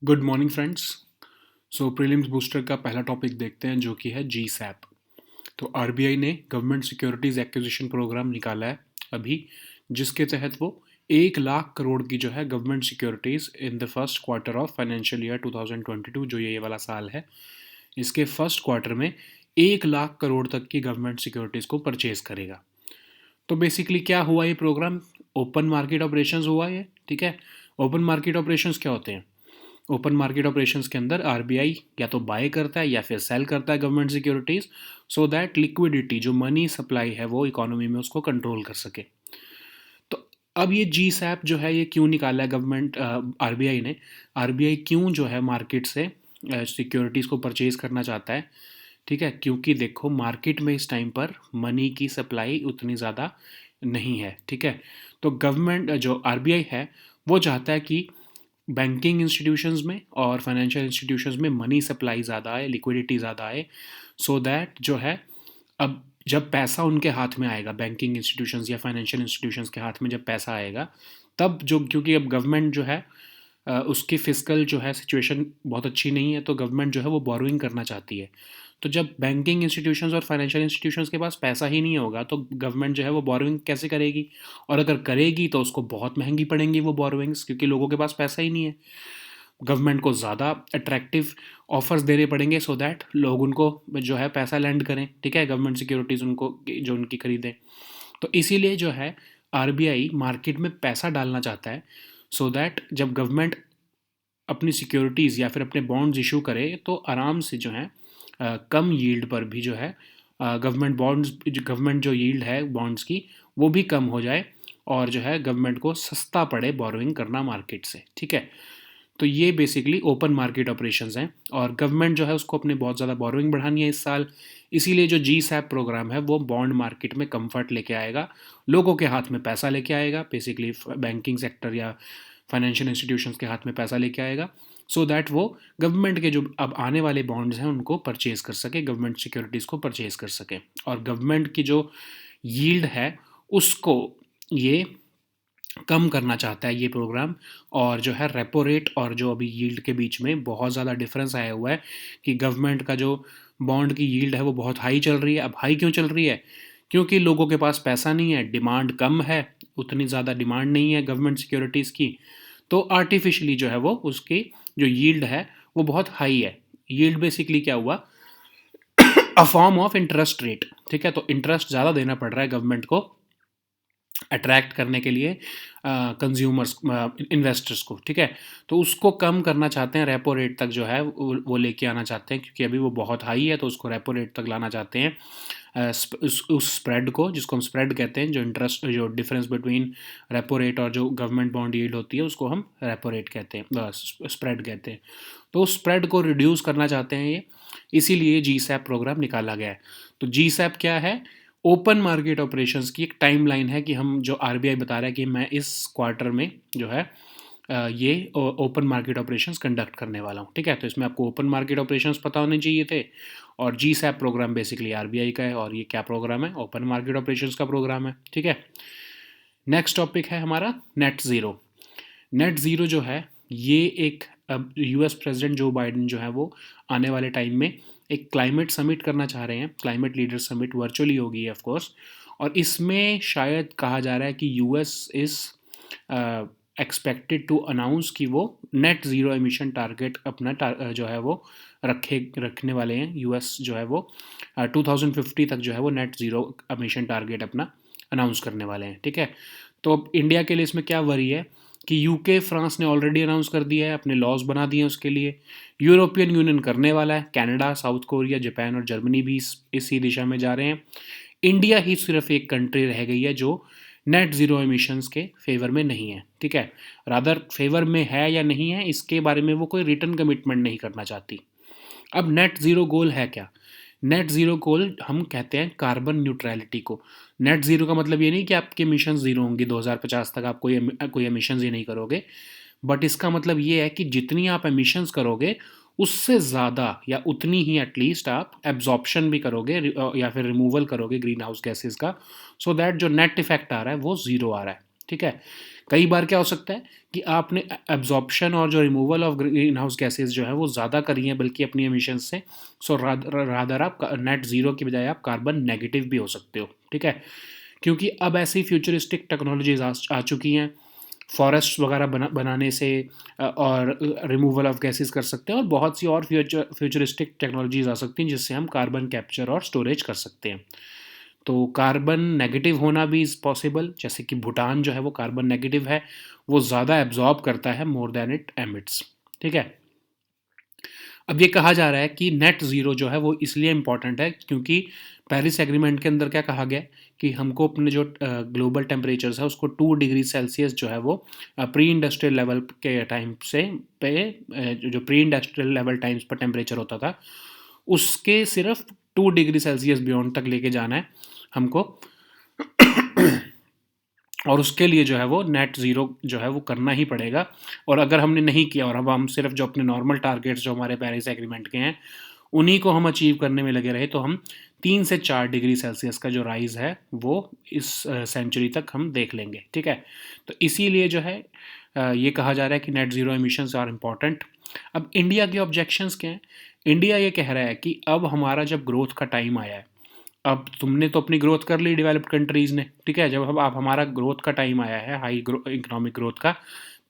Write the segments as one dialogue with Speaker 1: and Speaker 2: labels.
Speaker 1: Good morning friends. So prelims booster का पहला topic देखते हैं जो कि है जी सैप। तो आरबीआई ने गवर्नमेंट सिक्योरिटीज एक्विजिशन प्रोग्राम निकाला है अभी, जिसके तहत वो 1 लाख करोड़ की जो है government securities in the first quarter of financial year 2022, जो ये वाला साल है, इसके फर्स्ट क्वार्टर में 1 लाख करोड़ तक की गवर्नमेंट सिक्योरिटीज को परचेज करेगा। तो बेसिकली क्या हुआ ये प्रोग्राम? ओपन मार्केट ऑपरेशंस हुआ ये, ठीक है। ओपन मार्केट ऑपरेशंस क्या होते हैं? ओपन मार्केट ऑपरेशंस के अंदर आरबीआई या तो बाय करता है या फिर सेल करता है government securities, so that liquidity, जो मनी सप्लाई है, वो इकोनॉमी में उसको कंट्रोल कर सके। तो अब ये जी सैप जो है ये क्यों निकाला है गवर्नमेंट आरबीआई ने? आरबीआई क्यों जो है मार्केट से सिक्योरिटीज़ को परचेज करना चाहता है? ठीक है, क्योंकि देखो मार्केट में इस टाइम पर मनी की सप्लाई उतनी ज़्यादा नहीं है, ठीक है। तो गवर्नमेंट जो आरबीआई है वो चाहता है कि बैंकिंग इंस्टीट्यूशंस में और फाइनेंशियल इंस्टीट्यूशंस में मनी सप्लाई ज़्यादा आए, लिक्विडिटी ज़्यादा आए, सो दैट जो है अब जब पैसा उनके हाथ में आएगा, बैंकिंग इंस्टीट्यूशंस या फाइनेंशियल इंस्टीट्यूशंस के हाथ में जब पैसा आएगा, तब जो, क्योंकि अब गवर्नमेंट जो है उसकी फिजिकल जो है सिचुएशन बहुत अच्छी नहीं है, तो गवर्नमेंट जो है वो बोरोइंग करना चाहती है। तो जब बैंकिंग इंस्टीट्यूशंस और फाइनेंशियल इंस्टीट्यूशंस के पास पैसा ही नहीं होगा तो गवर्नमेंट जो है वो बोरोइंग कैसे करेगी? और अगर करेगी तो उसको बहुत महंगी पड़ेंगी वो बोरोइंग्स, क्योंकि लोगों के पास पैसा ही नहीं है। गवर्नमेंट को ज़्यादा अट्रैक्टिव ऑफर्स देने पड़ेंगे सो दैट लोग उनको जो है पैसा लैंड करें, ठीक है, गवर्नमेंट सिक्योरिटीज़ उनको जो उनकी खरीदें। तो इसीलिए जो है आरबीआई मार्केट में पैसा डालना चाहता है, सो दैट जब गवर्नमेंट अपनी सिक्योरिटीज़ या फिर अपने बॉन्ड्स इशू करे तो आराम से जो है कम यील्ड पर भी जो है गवर्नमेंट जो यील्ड है बॉन्ड्स की वो भी कम हो जाए, और जो है गवर्नमेंट को सस्ता पड़े बोरोइंग करना मार्केट से, ठीक है। तो ये बेसिकली ओपन मार्केट ऑपरेशंस हैं, और गवर्नमेंट जो है उसको अपने बहुत ज़्यादा बोरोइंग बढ़ानी है इस साल। इसीलिए जो जी सैप प्रोग्राम है वो बॉन्ड मार्केट में कंफर्ट लेके आएगा, लोगों के हाथ में पैसा लेके आएगा, बेसिकली बैंकिंग सेक्टर या फाइनेंशियल इंस्टीट्यूशंस के हाथ में पैसा लेके आएगा, सो दैट वो गवर्नमेंट के जो अब आने वाले बॉन्ड्स हैं उनको परचेज कर सके, गवर्नमेंट सिक्योरिटीज़ को परचेज कर सके, और गवर्नमेंट की जो यील्ड है उसको ये कम करना चाहता है ये प्रोग्राम। और जो है रेपो रेट और जो अभी यील्ड के बीच में बहुत ज़्यादा डिफरेंस आया हुआ है कि गवर्नमेंट का जो बॉन्ड की यील्ड है वो बहुत हाई चल रही है। अब हाई क्यों चल रही है? क्योंकि लोगों के पास पैसा नहीं है, डिमांड कम है, उतनी ज़्यादा डिमांड नहीं है गवर्नमेंट सिक्योरिटीज़ की, तो आर्टिफिशियली जो है वो उसकी जो यील्ड है वो बहुत हाई है। यील्ड बेसिकली क्या हुआ? A form of interest rate, ठीक है। तो इंटरेस्ट ज़्यादा देना पड़ रहा है गवर्नमेंट को अट्रैक्ट करने के लिए कंज्यूमर्स, इन्वेस्टर्स को, ठीक है। तो उसको कम करना चाहते हैं, रेपो रेट तक जो है वो लेके आना चाहते हैं, क्योंकि अभी वो बहुत हाई है, तो उसको रेपो रेट तक लाना चाहते हैं। उस स्प्रेड को, जिसको हम स्प्रेड कहते हैं, जो इंटरेस्ट, जो डिफरेंस बिटवीन रेपो रेट और जो गवर्नमेंट बॉन्ड यील्ड होती है, उसको हम रेपो रेट कहते हैं, स्प्रेड कहते हैं। तो उस स्प्रेड को रिड्यूस करना चाहते हैं ये, इसीलिए जी सैप प्रोग्राम निकाला गया है। तो जी सैप क्या है? ओपन मार्केट ऑपरेशंस की एक टाइमलाइन है कि हम, जो आरबीआई बता रहा है कि मैं इस क्वार्टर में जो है ये ओपन मार्केट ऑपरेशंस कंडक्ट करने वाला हूँ, ठीक है। तो इसमें आपको ओपन मार्केट ऑपरेशंस पता होने चाहिए थे, और जी सैप प्रोग्राम बेसिकली आरबीआई का है, और ये क्या प्रोग्राम है? ओपन मार्केट ऑपरेशंस का प्रोग्राम है, ठीक है। नेक्स्ट टॉपिक है हमारा नेट ज़ीरो। नेट ज़ीरो जो है ये एक, अब यूएस प्रेसिडेंट जो बाइडेन जो है वो आने वाले टाइम में एक क्लाइमेट समिट करना चाह रहे हैं, क्लाइमेट लीडर समिट वर्चुअली होगी ऑफ कोर्स, और इसमें शायद कहा जा रहा है कि US is expected to announce कि वो नेट ज़ीरो एमिशन टारगेट अपना जो है वो रखने वाले हैं। यूएस जो है वो 2050 तक जो है वो नेट ज़ीरो एमिशन टारगेट अपना अनाउंस करने वाले हैं, ठीक है। तो अब इंडिया के लिए इसमें क्या वरी है कि यूके, फ्रांस ने ऑलरेडी अनाउंस कर दिया है, अपने लॉज बना दिए हैं उसके लिए, यूरोपियन यूनियन करने वाला है, कनाडा, साउथ कोरिया, जापान और जर्मनी भी इसी दिशा में जा रहे हैं। इंडिया ही सिर्फ एक कंट्री रह गई है जो नेट ज़ीरो एमिशंस के फेवर में नहीं है, ठीक है। रादर फेवर में है या नहीं है इसके बारे में वो कोई रिटर्न कमिटमेंट नहीं करना चाहती। अब नेट ज़ीरो गोल है क्या? नेट ज़ीरो गोल हम कहते हैं कार्बन न्यूट्रलिटी को। नेट ज़ीरो का मतलब ये नहीं कि आपके एमिशन ज़ीरो होंगी 2050 तक, आप कोई एमिशंस ही नहीं करोगे, बट इसका मतलब ये है कि जितनी आप एमिशंस करोगे उससे ज़्यादा या उतनी ही एटलीस्ट आप एब्जॉर्प्शन भी करोगे या फिर रिमूवल करोगे ग्रीन हाउस गैसेज का, सो दैट जो नेट इफेक्ट आ रहा है वो ज़ीरो आ रहा है, ठीक है। कई बार क्या हो सकता है कि आपने एब्जॉर्प्शन और जो removal of green house gases जो है वो ज़्यादा करी हैं बल्कि अपनी एमिशन से, सो रादर आप नेट ज़ीरो की बजाय आप कार्बन नेगेटिव भी हो सकते हो, ठीक है। क्योंकि अब ऐसी फ्यूचरिस्टिक टेक्नोलॉजीज आ चुकी हैं, फॉरेस्ट वगैरह बनाने से और रिमूवल ऑफ गैसेस कर सकते हैं, और बहुत सी और फ्यूचरिस्टिक टेक्नोलॉजीज आ सकती हैं जिससे हम कार्बन कैप्चर और स्टोरेज कर सकते हैं। तो कार्बन नेगेटिव होना भी इज़ पॉसिबल, जैसे कि भूटान जो है वो कार्बन नेगेटिव है, वो ज़्यादा एब्जॉर्ब करता है मोर देन इट एमिट्स, ठीक है। अब ये कहा जा रहा है कि नेट ज़ीरो जो है वो इसलिए इम्पॉर्टेंट है क्योंकि पेरिस एग्रीमेंट के अंदर क्या कहा गया है कि हमको अपने जो ग्लोबल टेम्परेचर्स है उसको 2 डिग्री सेल्सियस जो है वो प्री इंडस्ट्रियल लेवल के टाइम से पे जो प्री इंडस्ट्रियल लेवल टाइम्स पर टेम्परेचर होता था उसके सिर्फ 2 डिग्री सेल्सियस बियॉन्ड तक लेके जाना है हमको, और उसके लिए जो है वो नेट ज़ीरो जो है वो करना ही पड़ेगा। और अगर हमने नहीं किया और अब हम सिर्फ जो अपने नॉर्मल टारगेट्स जो हमारे पेरिस एग्रीमेंट के हैं उन्हीं को हम अचीव करने में लगे रहे तो हम 3 से 4 डिग्री सेल्सियस का जो राइज़ है वो इस सेंचुरी तक हम देख लेंगे, ठीक है। तो इसीलिए जो है ये कहा जा रहा है कि net zero emissions are important. अब इंडिया के ऑब्जेक्शंस क्या हैं? इंडिया ये कह रहा है कि अब हमारा जब ग्रोथ का टाइम आया है, अब तुमने तो अपनी ग्रोथ कर ली डेवलप्ड कंट्रीज़ ने, ठीक है। जब अब आप हमारा ग्रोथ का टाइम आया है हाई इकोनॉमिक ग्रोथ का,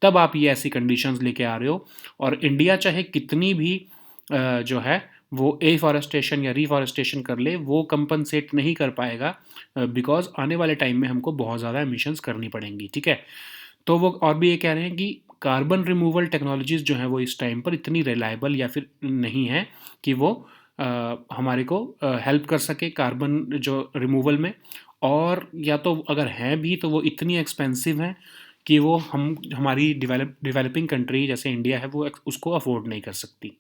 Speaker 1: तब आप ये ऐसी कंडीशंस लेके आ रहे हो, और इंडिया चाहे कितनी भी जो है वो एफॉरेस्टेशन या रिफॉरेस्टेशन कर ले वो कंपनसेट नहीं कर पाएगा, बिकॉज आने वाले टाइम में हमको बहुत ज़्यादा एमिशंस करनी पड़ेंगी, ठीक है। तो वो और भी ये कह रहे हैं कि कार्बन रिमूवल टेक्नोलॉजीज़ जो हैं वो इस टाइम पर इतनी रिलायबल या फिर नहीं है कि वो हमारे को हेल्प कर सके कार्बन जो रिमूवल में, और या तो अगर हैं भी तो वो इतनी एक्सपेंसिव हैं कि वो हमारी डेवलपिंग कंट्री जैसे इंडिया है वो उसको अफोर्ड नहीं कर सकती।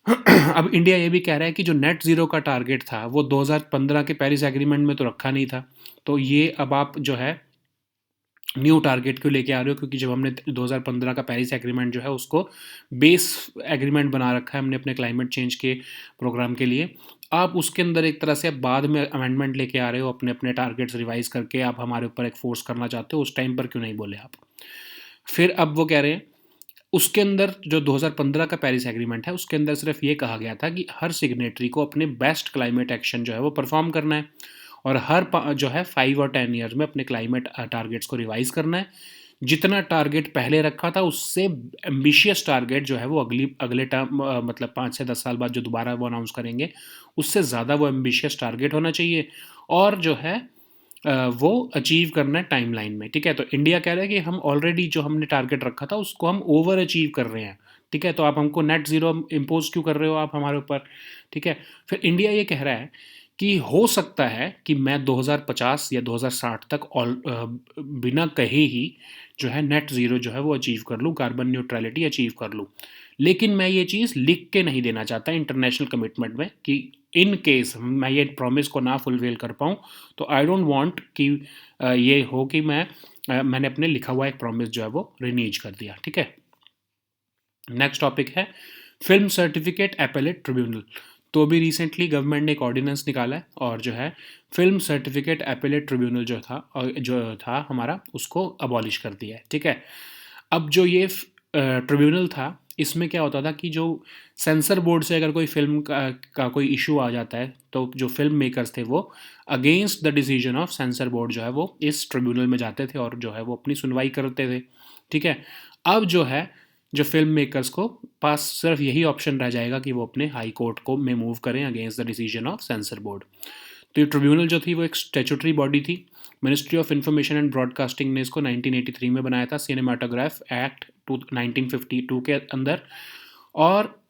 Speaker 1: अब इंडिया ये भी कह रहा है कि जो नेट ज़ीरो का टारगेट था वो 2015 के पेरिस एग्रीमेंट में तो रखा नहीं था, तो ये अब आप जो है न्यू टारगेट क्यों लेके आ रहे हो, क्योंकि जब हमने 2015 का पेरिस एग्रीमेंट जो है उसको बेस एग्रीमेंट बना रखा है हमने अपने क्लाइमेट चेंज के प्रोग्राम के लिए, आप उसके अंदर एक तरह से अब बाद में अमेंडमेंट लेके आ रहे हो, अपने अपने टारगेट्स रिवाइज करके आप हमारे ऊपर एक फोर्स करना चाहते हो, उस टाइम पर क्यों नहीं बोले आप। फिर अब वो कह रहे हैं उसके अंदर जो 2015 का पेरिस एग्रीमेंट है उसके अंदर सिर्फ ये कहा गया था कि हर सिग्नेटरी को अपने बेस्ट क्लाइमेट एक्शन जो है वो परफॉर्म करना है, और हर जो है 5 और 10 ईयर्स में अपने क्लाइमेट टारगेट्स को रिवाइज करना है। जितना टारगेट पहले रखा था उससे एम्बिशियस टारगेट जो है वो अगले टर्म मतलब 5 से 10 साल बाद जो दोबारा वो अनाउंस करेंगे उससे ज़्यादा वो एम्बिशियस टारगेट होना चाहिए, और जो है वो अचीव करना है टाइमलाइन में, ठीक है। तो इंडिया कह रहा है कि हम ऑलरेडी जो हमने टारगेट रखा था उसको हम ओवर अचीव कर रहे हैं, ठीक है। तो आप हमको नेट ज़ीरो इम्पोज क्यों कर रहे हो आप हमारे ऊपर, ठीक है। फिर इंडिया ये कह रहा है कि हो सकता है कि मैं 2050 या 2060 तक बिना कहे ही जो है नेट ज़ीरो जो है वो अचीव कर लूँ, कार्बन न्यूट्रलिटी अचीव कर लूँ, लेकिन मैं ये चीज़ लिख के नहीं देना चाहता इंटरनेशनल कमिटमेंट में कि इन केस मैं ये प्रॉमिस को ना फुलफिल कर पाऊँ तो आई डोंट वांट कि ये हो कि मैंने अपने लिखा हुआ एक प्रॉमिस जो है वो रिनीज कर दिया, ठीक है। नेक्स्ट टॉपिक है फिल्म सर्टिफिकेट एपेलेट ट्रिब्यूनल। तो अभी रिसेंटली गवर्नमेंट ने एक ऑर्डिनेंस निकाला है और जो है फिल्म सर्टिफिकेट एपेलेट ट्रिब्यूनल जो था हमारा उसको अबॉलिश कर दिया है, ठीक है। अब जो ये ट्रिब्यूनल था इसमें क्या होता था कि जो सेंसर बोर्ड से अगर कोई फिल्म का कोई इशू आ जाता है तो जो फिल्म मेकर्स थे वो against the decision of sensor board जो है वो इस ट्रिब्यूनल में जाते थे और जो है वो अपनी सुनवाई करते थे, ठीक है। अब जो है जो फिल्म मेकर्स को पास सिर्फ यही ऑप्शन रह जाएगा कि वो अपने हाई कोर्ट को में मूव करें against the decision of sensor board. तो ये ट्रिब्यूनल जो थी वो एक स्टैट्यूटरी बॉडी थी। Ministry of information and broadcasting ने इसको 1983 में बनाया था, सिनेमाटोग्राफ एक्ट 1952 के अंदर, और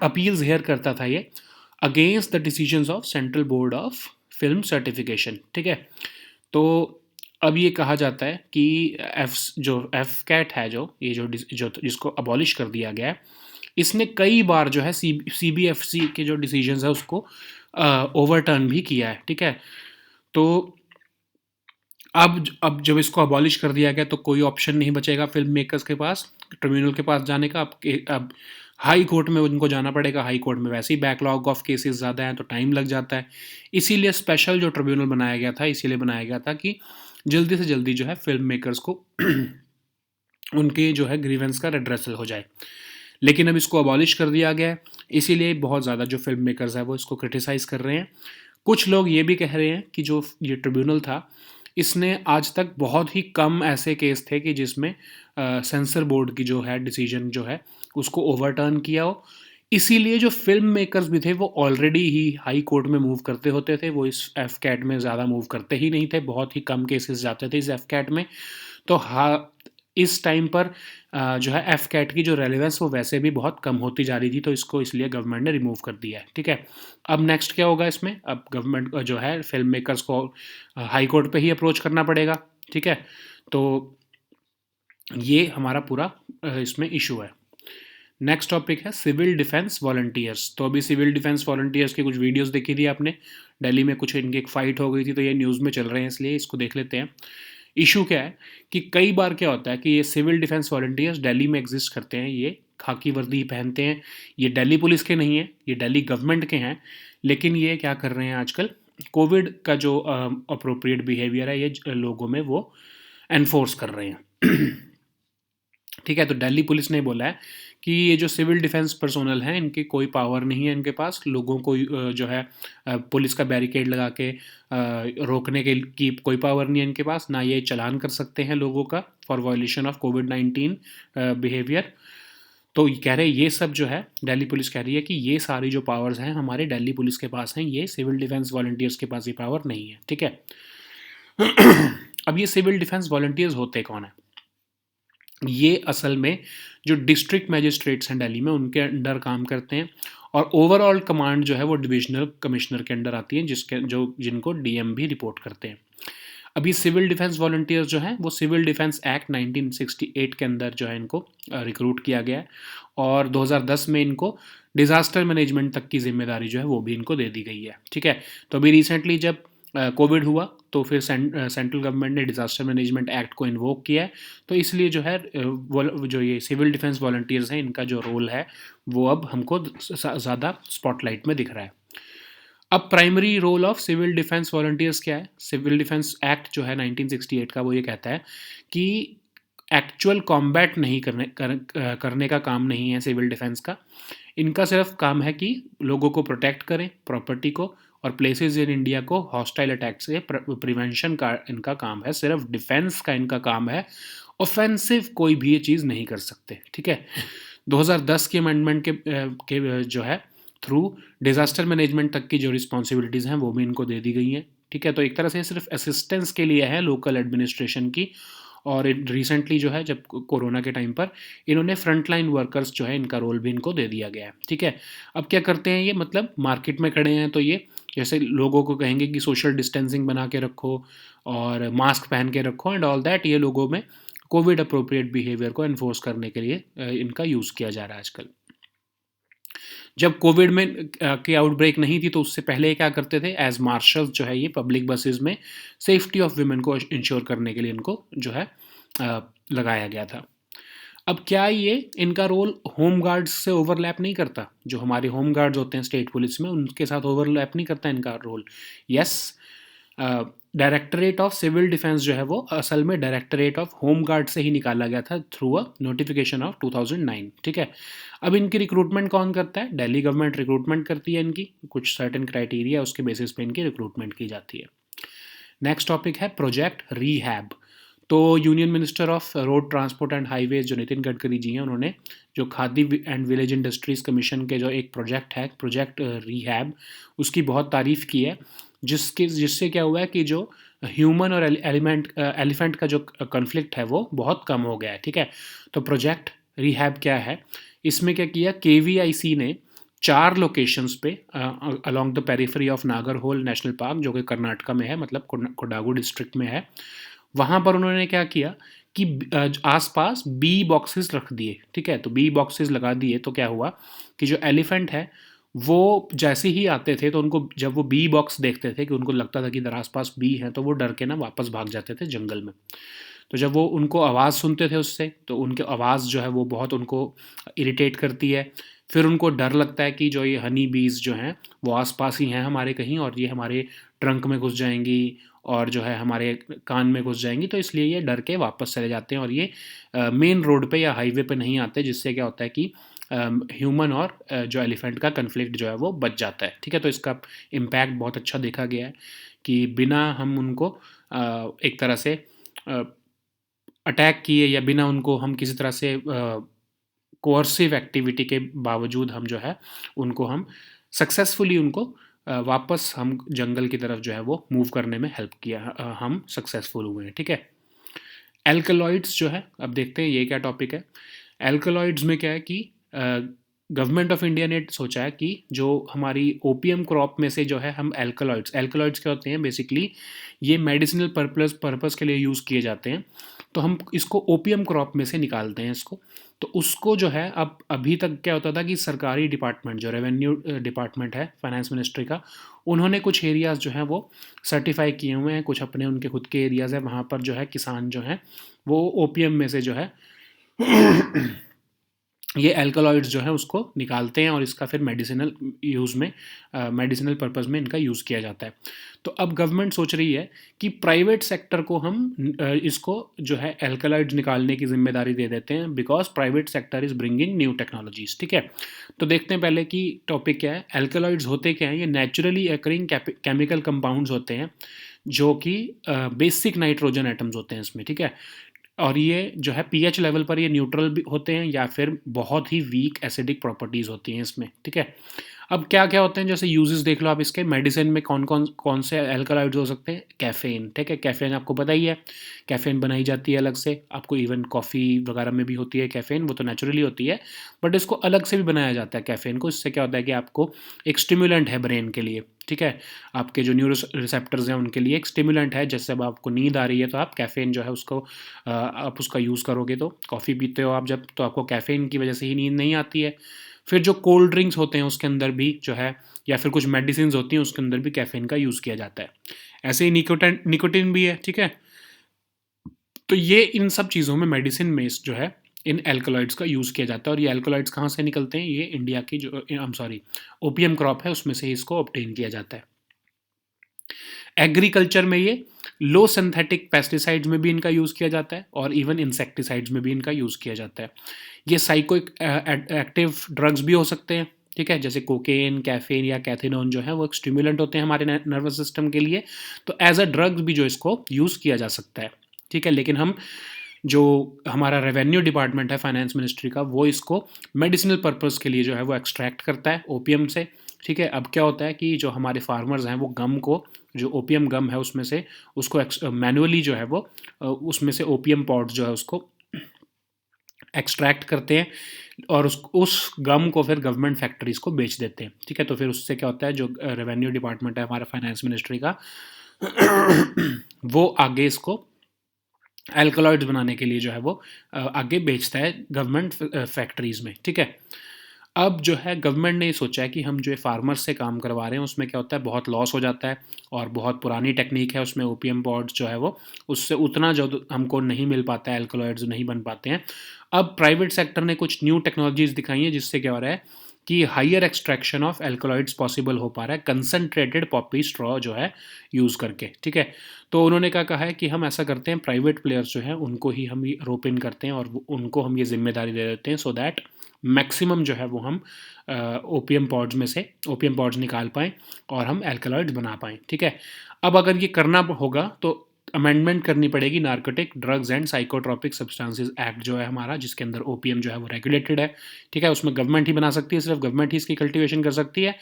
Speaker 1: अपील्स हेयर करता था ये against the decisions of central board of film certification, ठीक है। तो अब ये कहा जाता है कि एफ कैट है जो जिसको अबॉलिश कर दिया गया है, इसने कई बार जो है CBFC के जो डिसीजंस है उसको ओवरटर्न भी किया है, ठीक है। तो अब जब इसको अबॉलिश कर दिया गया तो कोई ऑप्शन नहीं बचेगा फिल्म मेकर्स के पास ट्रिब्यूनल के पास जाने का। अब हाई कोर्ट में उनको जाना पड़ेगा, हाई कोर्ट में वैसे ही बैकलॉग ऑफ केसेस ज़्यादा हैं तो टाइम लग जाता है। इसीलिए स्पेशल जो ट्रिब्यूनल बनाया गया था इसीलिए बनाया गया था कि जल्दी से जल्दी जो है फिल्म मेकर्स को उनके जो है ग्रीवेंस का रेड्रेसल हो जाए। लेकिन अब इसको अबॉलिश कर दिया गया है, इसीलिए बहुत ज़्यादा जो फिल्म मेकर्स हैं वो इसको क्रिटिसाइज़ कर रहे हैं। कुछ लोग ये भी कह रहे हैं कि जो ये ट्रिब्यूनल था, इसने आज तक बहुत ही कम ऐसे केस थे कि जिसमें सेंसर बोर्ड की जो है डिसीजन जो है उसको ओवरटर्न किया हो। इसीलिए जो फिल्म मेकर्स भी थे वो ऑलरेडी ही हाई कोर्ट में मूव करते होते थे, वो इस एफ कैट में ज़्यादा मूव करते ही नहीं थे, बहुत ही कम केसेस जाते थे इस एफ कैट में। तो हाँ, इस टाइम पर जो है एफ कैट की जो रेलेवेंस वो वैसे भी बहुत कम होती जा रही थी, तो इसको इसलिए गवर्नमेंट ने रिमूव कर दिया है। ठीक है, अब नेक्स्ट क्या होगा इसमें, अब गवर्नमेंट जो है फिल्म मेकर्स को हाई कोर्ट पे ही अप्रोच करना पड़ेगा। ठीक है, तो ये हमारा पूरा इसमें इशू है। नेक्स्ट टॉपिक है सिविल डिफेंस वॉलंटियर्स। तो अभी सिविल डिफेंस वॉलंटियर्स की कुछ वीडियोस देखी थी आपने, दिल्ली में कुछ इनकी एक फाइट हो गई थी, तो ये न्यूज़ में चल रहे हैं, इसलिए इसको देख लेते हैं। इशू क्या है कि कई बार क्या होता है कि ये सिविल डिफेंस वॉलंटियर्स दिल्ली में एग्जिस्ट करते हैं, ये खाकी वर्दी पहनते हैं, ये दिल्ली पुलिस के नहीं हैं, ये दिल्ली गवर्नमेंट के हैं, लेकिन ये क्या कर रहे हैं आजकल, कोविड का जो अप्रोप्रिएट बिहेवियर है ये लोगों में वो एनफोर्स कर रहे हैं। ठीक है, तो दिल्ली पुलिस ने बोला है कि ये जो सिविल डिफेंस पर्सोनल हैं इनकी कोई पावर नहीं है इनके पास, लोगों को जो है पुलिस का बैरिकेड लगा के रोकने के की कोई पावर नहीं है इनके पास, ना ये चालान कर सकते हैं लोगों का for violation of covid behaviour. तो ये कह रहे हैं ये सब जो है दिल्ली पुलिस कह रही है कि ये सारी जो पावर्स हैं हमारे दिल्ली पुलिस के पास हैं, ये सिविल डिफेंस वॉलंटियर्स के पास ये पावर नहीं है। ठीक है, अब ये सिविल डिफेंस वॉलंटियर्स होते कौन है, ये असल में जो डिस्ट्रिक्ट मैजिस्ट्रेट्स हैं दिल्ली में उनके अंडर काम करते हैं, और ओवरऑल कमांड जो है वो डिविजनल कमिश्नर के अंडर आती है, जिनको डीएम भी रिपोर्ट करते हैं। अभी सिविल डिफेंस वॉलंटियर्स जो हैं वो सिविल डिफेंस एक्ट 1968 के अंदर जो है इनको रिक्रूट किया गया है, और 2010 में इनको डिज़ास्टर मैनेजमेंट तक की जिम्मेदारी जो है वो भी इनको दे दी गई है। ठीक है, तो अभी रिसेंटली जब कोविड हुआ तो फिर सेंट्रल गवर्नमेंट ने डिज़ास्टर मैनेजमेंट एक्ट को इन्वोक किया है, तो इसलिए जो है जो ये सिविल डिफेंस वॉलंटियर्स हैं इनका जो रोल है वो अब हमको ज़्यादा स्पॉटलाइट में दिख रहा है। अब primary role of civil defence volunteers क्या है, सिविल डिफेंस एक्ट जो है 1968 का वो ये कहता है कि एक्चुअल कॉम्बैट नहीं करने का काम नहीं है सिविल डिफेंस का, इनका सिर्फ काम है कि लोगों को प्रोटेक्ट करें, प्रॉपर्टी को और प्लेसेस इन इंडिया को हॉस्टाइल अटैक से प्रिवेंशन का इनका काम है, सिर्फ डिफेंस का इनका काम है, ऑफेंसिव कोई भी ये चीज़ नहीं कर सकते। ठीक है, 2010 के अमेंडमेंट के जो है थ्रू डिज़ास्टर मैनेजमेंट तक की जो रिस्पॉन्सिबिलिटीज़ हैं वो भी इनको दे दी गई हैं। ठीक है, तो एक तरह से सिर्फ असिस्टेंस के लिए है लोकल एडमिनिस्ट्रेशन की, और रिसेंटली जो है जब कोरोना के टाइम पर इन्होंने फ्रंट लाइन वर्कर्स जो है इनका रोल भी इनको दे दिया गया है। ठीक है, अब क्या करते हैं ये, मतलब मार्केट में खड़े हैं तो ये जैसे लोगों को कहेंगे कि सोशल डिस्टेंसिंग बना के रखो और मास्क पहन के रखो एंड ऑल दैट, ये लोगों में कोविड अप्रोप्रिएट बिहेवियर को एनफोर्स करने के लिए इनका यूज़ किया जा रहा है आजकल। जब कोविड में की आउटब्रेक नहीं थी तो उससे पहले क्या करते थे, एज मार्शल्स जो है ये पब्लिक बसेस में सेफ्टी ऑफ वुमेन को इंश्योर करने के लिए इनको जो है लगाया गया था। अब क्या ये इनका रोल होम गार्ड्स से ओवरलैप नहीं करता, जो हमारे होम गार्ड्स होते हैं स्टेट पुलिस में उनके साथ ओवरलैप नहीं करता इनका role? Yes, directorate of civil defence जो है वो असल में डायरेक्टरेट ऑफ होम गार्ड से ही निकाला गया था थ्रू अ नोटिफिकेशन ऑफ 2009। ठीक है, अब इनकी रिक्रूटमेंट कौन करता है, दिल्ली गवर्नमेंट रिक्रूटमेंट करती है इनकी, कुछ सर्टेन क्राइटेरिया उसके बेसिस पे इनकी रिक्रूटमेंट की जाती है। नेक्स्ट टॉपिक है प्रोजेक्ट रीहैब। तो union minister of road transport and highways जो नितिन गडकरी जी हैं, उन्होंने जो khadi and village industries commission के जो एक प्रोजेक्ट है प्रोजेक्ट रीहैब, उसकी बहुत तारीफ़ की है, जिससे क्या हुआ है कि जो ह्यूमन और एलिफेंट का जो कॉन्फ्लिक्ट है वो बहुत कम हो गया है। ठीक है, तो प्रोजेक्ट रीहैब क्या है, इसमें क्या किया, केवीआईसी ने 4 लोकेशंस पे along the periphery of Nagarhole national park जो कि कर्नाटका में है, मतलब कोडागू डिस्ट्रिक्ट में है, वहाँ पर उन्होंने क्या किया कि आसपास बी बॉक्सेस रख दिए। ठीक है, तो बी बॉक्सेस लगा दिए तो क्या हुआ कि जो एलिफेंट है वो जैसे ही आते थे तो उनको जब वो बी बॉक्स देखते थे कि उनको लगता था कि इधर आसपास बी हैं तो वो डर के ना वापस भाग जाते थे जंगल में। तो जब वो उनको आवाज़ सुनते थे उससे तो उनकी आवाज़ जो है वो बहुत उनको इरिटेट करती है, फिर उनको डर लगता है कि जो ये हनी बीज जो हैं वो आसपास ही हैं हमारे कहीं और ये हमारे ट्रंक में घुस जाएंगी और जो है हमारे कान में घुस जाएंगी, तो इसलिए ये डर के वापस चले जाते हैं और ये मेन रोड पे या हाईवे पे नहीं आते, जिससे क्या होता है कि ह्यूमन और जो एलिफेंट का कन्फ्लिक्ट जो है वो बच जाता है। ठीक है, तो इसका इम्पैक्ट बहुत अच्छा देखा गया है कि बिना हम उनको एक तरह से अटैक किए या बिना उनको हम किसी तरह से कोअर्सिव एक्टिविटी के बावजूद हम जो है उनको हम सक्सेसफुली उनको वापस हम जंगल की तरफ जो है वो मूव करने में हेल्प किया, हम सक्सेसफुल हुए हैं। ठीक है, एल्कलॉइड्स जो है, अब देखते हैं ये क्या टॉपिक है। एल्कलॉइड्स में क्या है कि गवर्नमेंट ऑफ इंडिया ने सोचा है कि जो हमारी ओपीएम क्रॉप में से जो है हम एल्कलॉइड्स क्या होते हैं, बेसिकली ये मेडिसिनल पर्पस के लिए यूज़ किए जाते हैं, तो हम इसको ओपीएम क्रॉप में से निकालते हैं इसको। तो उसको जो है, अब अभी तक क्या होता था कि सरकारी डिपार्टमेंट जो रेवेन्यू डिपार्टमेंट है फाइनेंस मिनिस्ट्री का, उन्होंने कुछ एरियाज़ जो हैं वो सर्टिफाई किए हुए हैं, कुछ अपने उनके खुद के एरियाज़ हैं, वहाँ पर जो है किसान जो हैं वो ओपीएम में से जो है ये एल्कलॉइड्स जो है उसको निकालते हैं और इसका फिर मेडिसिनल यूज़ में मेडिसिनल पर्पस में इनका यूज़ किया जाता है। तो अब गवर्नमेंट सोच रही है कि प्राइवेट सेक्टर को हम इसको जो है एल्कलॉइड्स निकालने की जिम्मेदारी दे देते हैं, because private sector is bringing new technologies. ठीक है, तो देखते हैं पहले कि टॉपिक क्या है। एल्कलॉइड्स होते क्या हैं? ये नेचुरली अकरिंग केमिकल कंपाउंड्स होते हैं जो कि बेसिक नाइट्रोजन एटम्स होते हैं इसमें। ठीक है, और ये जो है पीएच लेवल पर ये न्यूट्रल भी होते हैं या फिर बहुत ही वीक एसिडिक प्रॉपर्टीज़ होती हैं इसमें। ठीक है, अब क्या क्या होते हैं, जैसे यूजेस देख लो आप इसके। मेडिसिन में कौन से एल्कलॉइड्स हो सकते हैं? कैफ़ीन। ठीक है, कैफ़ीन आपको पता ही है, कैफ़ीन बनाई जाती है अलग से, आपको इवन कॉफ़ी वगैरह में भी होती है कैफ़ीन, वो तो नेचुरली होती है, बट इसको अलग से भी बनाया जाता है कैफ़ीन को। इससे क्या होता है कि आपको एक स्टिमुलेंट है ब्रेन के लिए। ठीक है, आपके जो न्यूरो रिसेप्टर्स हैं उनके लिए एक स्टिमुलेंट है, जैसे अब आपको नींद आ रही है तो आप कैफ़ीन जो है उसको आप उसका यूज़ करोगे। तो कॉफ़ी पीते हो आप जब, तो आपको कैफ़ीन की वजह से ही नींद नहीं आती है। फिर जो कोल्ड ड्रिंक्स होते हैं उसके अंदर भी जो है, या फिर कुछ मेडिसिन होती हैं उसके अंदर भी कैफ़ीन का यूज़ किया जाता है। ऐसे ही निकोटिन भी है। ठीक है, तो ये इन सब चीज़ों में मेडिसिन में इस जो है इन एल्कलॉइड्स का यूज़ किया जाता है। और ये एल्कलॉइड्स कहाँ से निकलते हैं? ये इंडिया की जो ओपियम क्रॉप है उसमें से इसको ऑब्टेन किया जाता है। एग्रीकल्चर में ये लो सिंथेटिक पेस्टिसाइड्स में भी इनका यूज़ किया जाता है और इवन इंसेक्टिसाइड्स में भी इनका यूज़ किया जाता है। ये साइको एक्टिव ड्रग्स भी हो सकते हैं। ठीक है, जैसे कोकेन, कैफीन या कैथेनोन जो है वो एक स्टिमुलेंट होते हैं हमारे नर्वस सिस्टम के लिए, तो एज अ ड्रग्स भी जो इसको यूज़ किया जा सकता है। ठीक है, लेकिन हम जो हमारा रेवेन्यू डिपार्टमेंट है फाइनेंस मिनिस्ट्री का, वो इसको मेडिसिनल पर्पस के लिए जो है वो एक्सट्रैक्ट करता है ओपीएम से। ठीक है, अब क्या होता है कि जो हमारे फार्मर्स हैं वो गम को, जो ओपीएम गम है उसमें से उसको मैनुअली जो है वो उसमें से ओपीएम पॉड्स जो है उसको एक्सट्रैक्ट करते हैं और उस गम को फिर गवर्नमेंट फैक्ट्रीज़ को बेच देते हैं। ठीक है, तो फिर उससे क्या होता है, जो रेवेन्यू डिपार्टमेंट है हमारा फाइनेंस मिनिस्ट्री का वो आगे इसको एल्कलॉइड्स बनाने के लिए जो है वो आगे बेचता है गवर्नमेंट फैक्ट्रीज़ में। ठीक है, अब जो है गवर्नमेंट ने ये सोचा है कि हम जो है फार्मर्स से काम करवा रहे हैं उसमें क्या होता है, बहुत लॉस हो जाता है और बहुत पुरानी टेक्निक है उसमें, ओपीएम पॉड्स जो है वो उससे उतना जो हमको नहीं मिल पाता है, एल्कलॉइड्स नहीं बन पाते हैं। अब प्राइवेट सेक्टर ने कुछ न्यू टेक्नोलॉजीज़ दिखाई हैं जिससे क्या हो रहा है कि higher extraction of alkaloids possible हो पा रहा है कंसनट्रेटेड पॉपी स्ट्रॉ जो है यूज़ करके। ठीक है, तो उन्होंने क्या कहा है कि हम ऐसा करते हैं, प्राइवेट प्लेयर्स जो हैं उनको ही हम रोप इन करते हैं और उनको हम ये जिम्मेदारी दे देते हैं, सो दैट मैक्सिमम जो है वो हम ओपीएम पॉड्स में से ओपीएम पॉड्स निकाल पाएँ और हम एल्कलॉइड्स बना पाएँ। ठीक है, अब अगर ये करना होगा तो अमेंडमेंट करनी पड़ेगी narcotic drugs and psychotropic substances act जो है हमारा, जिसके अंदर ओपीएम जो है वो रेगुलेटेड है। ठीक है, उसमें गवर्नमेंट ही बना सकती है, सिर्फ गवर्नमेंट ही इसकी कल्टीवेशन कर सकती है।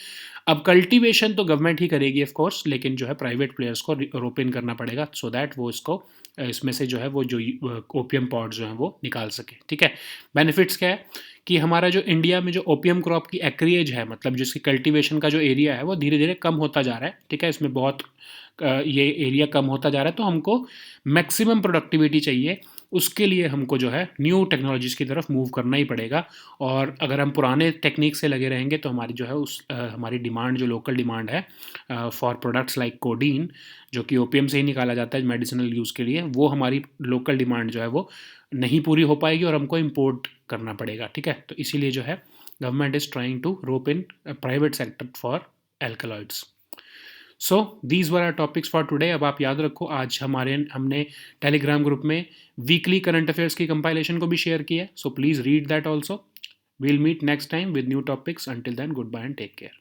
Speaker 1: अब कल्टीवेशन तो गवर्नमेंट ही करेगी ऑफ कोर्स, लेकिन जो है प्राइवेट प्लेयर्स को रोप इन करना पड़ेगा सो दैट वो इसको इसमें से जो है वो जो ओपीएम पॉड्स जो हैं वो निकाल सके। ठीक है, बेनिफिट्स क्या है कि हमारा जो इंडिया में जो ओपीएम क्रॉप की एक्रिएज है, मतलब जिसकी कल्टीवेशन का जो एरिया है वो धीरे धीरे कम होता जा रहा है। ठीक है, इसमें बहुत ये एरिया कम होता जा रहा है, तो हमको मैक्सिमम प्रोडक्टिविटी चाहिए, उसके लिए हमको जो है न्यू टेक्नोलॉजीज़ की तरफ मूव करना ही पड़ेगा। और अगर हम पुराने टेक्निक से लगे रहेंगे तो हमारी जो है हमारी डिमांड, जो लोकल डिमांड है फॉर प्रोडक्ट्स लाइक कोडीन, जो कि ओपीएम से ही निकाला जाता है मेडिसिनल यूज़ के लिए, वो हमारी लोकल डिमांड जो है वो नहीं पूरी हो पाएगी और हमको इम्पोर्ट करना पड़ेगा। ठीक है, तो इसीलिए जो है government is trying to rope in private sector for alkaloids. So these were are topics for today. अब आप याद रखो, आज हमने टेलीग्राम ग्रुप में वीकली करंट अफेयर्स की कंपाइलेशन को भी शेयर किया है, so please read that also. We'll meet next time with new topics. Until then, good bye and take care.